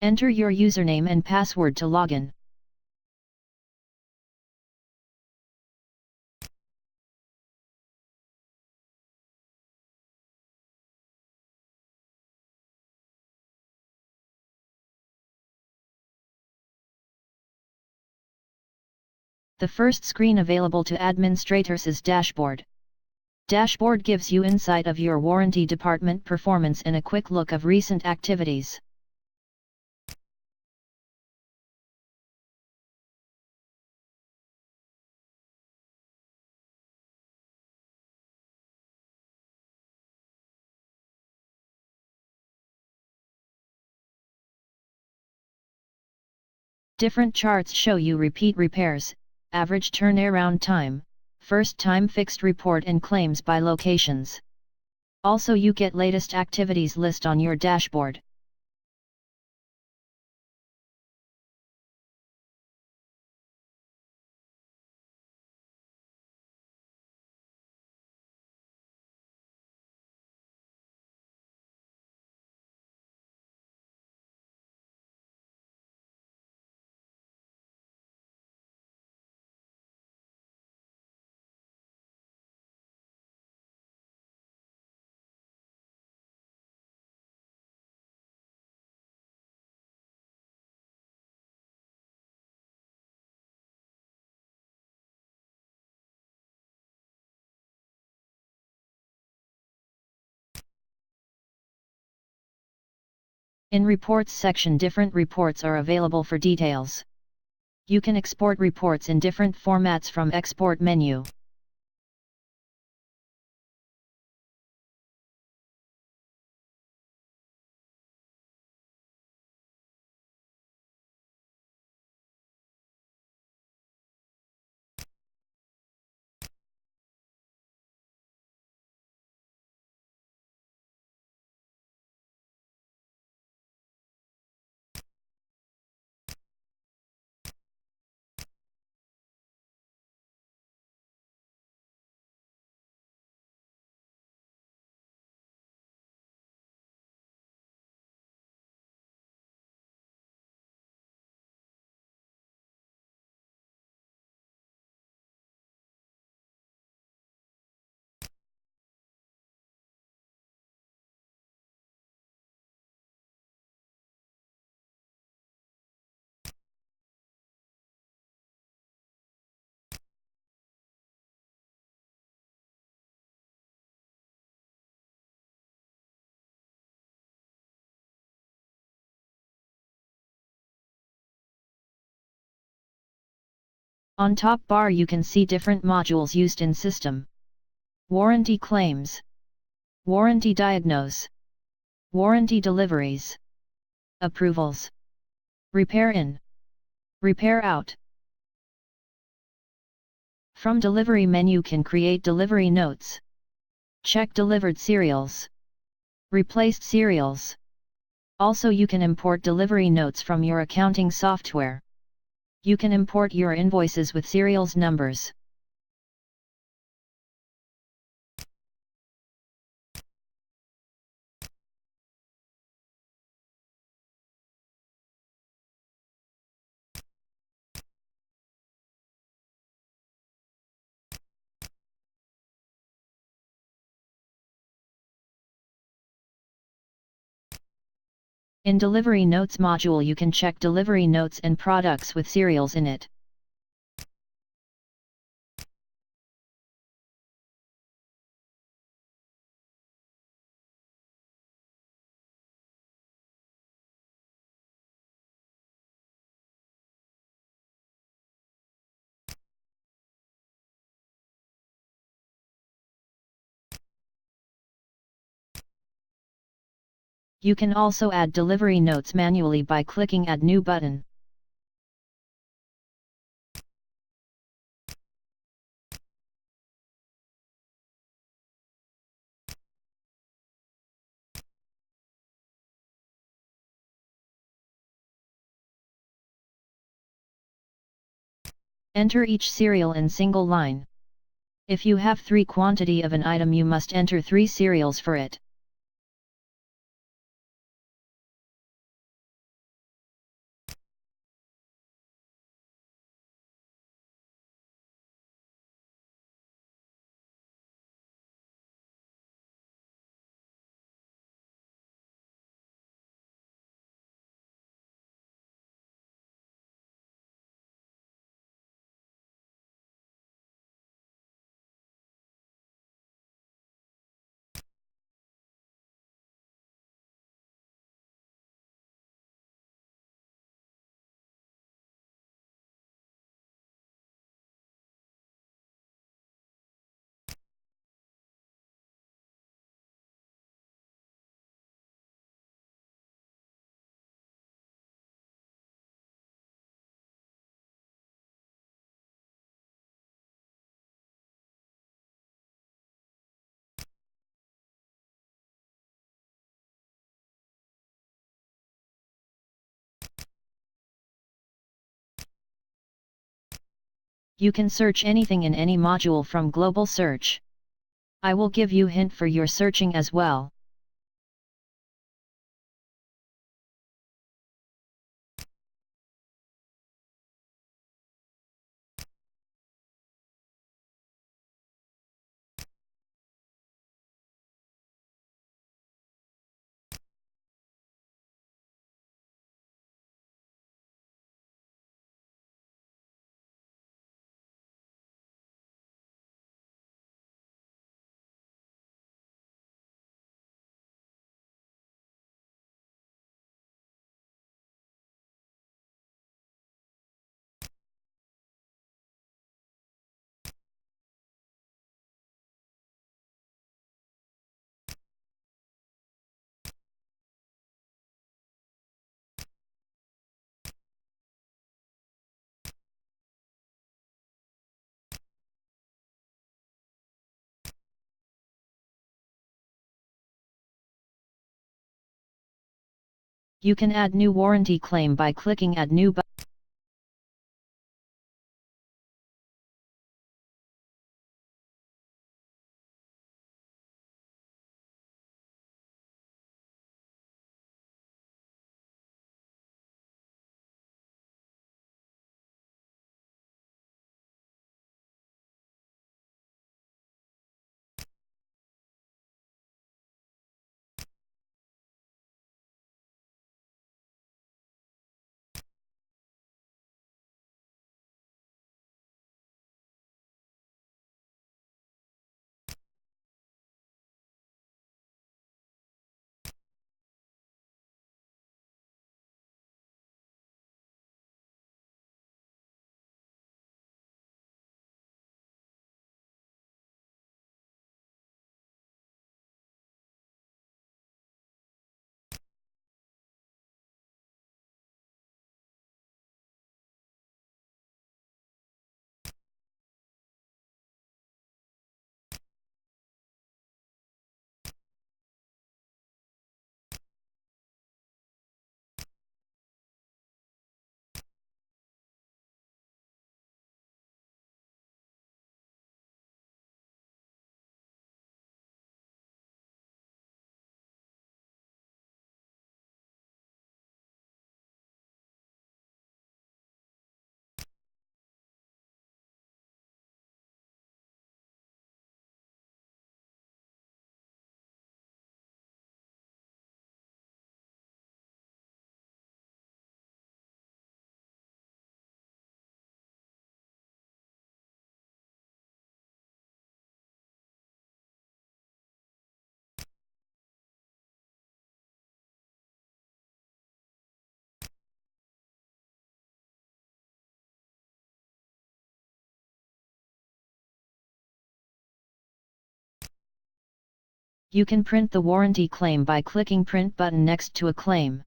Enter your username and password to login. The first screen available to administrators is Dashboard. Dashboard gives you insight of your warranty department performance and a quick look of recent activities. Different charts show you repeat repairs, average turnaround time, first time fixed report and claims by locations. Also you get latest activities list on your dashboard. In Reports section, different reports are available for details. You can export reports in different formats from Export menu. On top bar you can see different modules used in system. Warranty claims, warranty diagnose, warranty deliveries, approvals, repair in, repair out. From delivery menu can create delivery notes, check delivered serials, replaced serials. Also you can import delivery notes from your accounting software. You can import your invoices with serials numbers. In Delivery Notes module you can check delivery notes and products with serials in it. You can also add delivery notes manually by clicking Add New button. Enter each serial in single line. If you have 3 quantity of an item you must enter 3 serials for it. You can search anything in any module from Global Search. I will give you hint for your searching as well. You can add new warranty claim by clicking Add New button. You can print the warranty claim by clicking Print button next to a claim.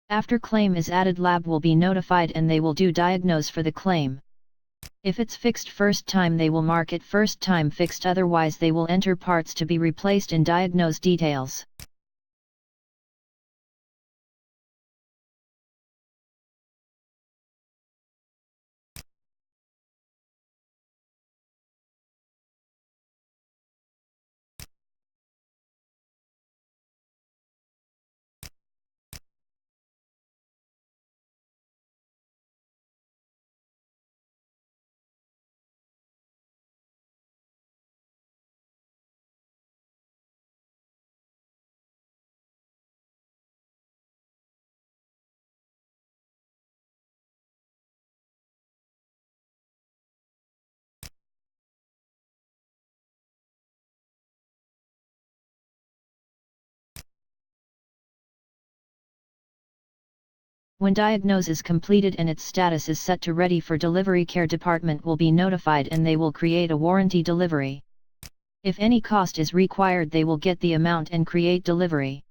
After claim is added, lab will be notified and they will do diagnose for the claim. If it's fixed first time, they will mark it first time fixed, otherwise they will enter parts to be replaced in diagnose details. When diagnose is completed and its status is set to ready for delivery, care department will be notified and they will create a warranty delivery. If any cost is required, they will get the amount and create delivery.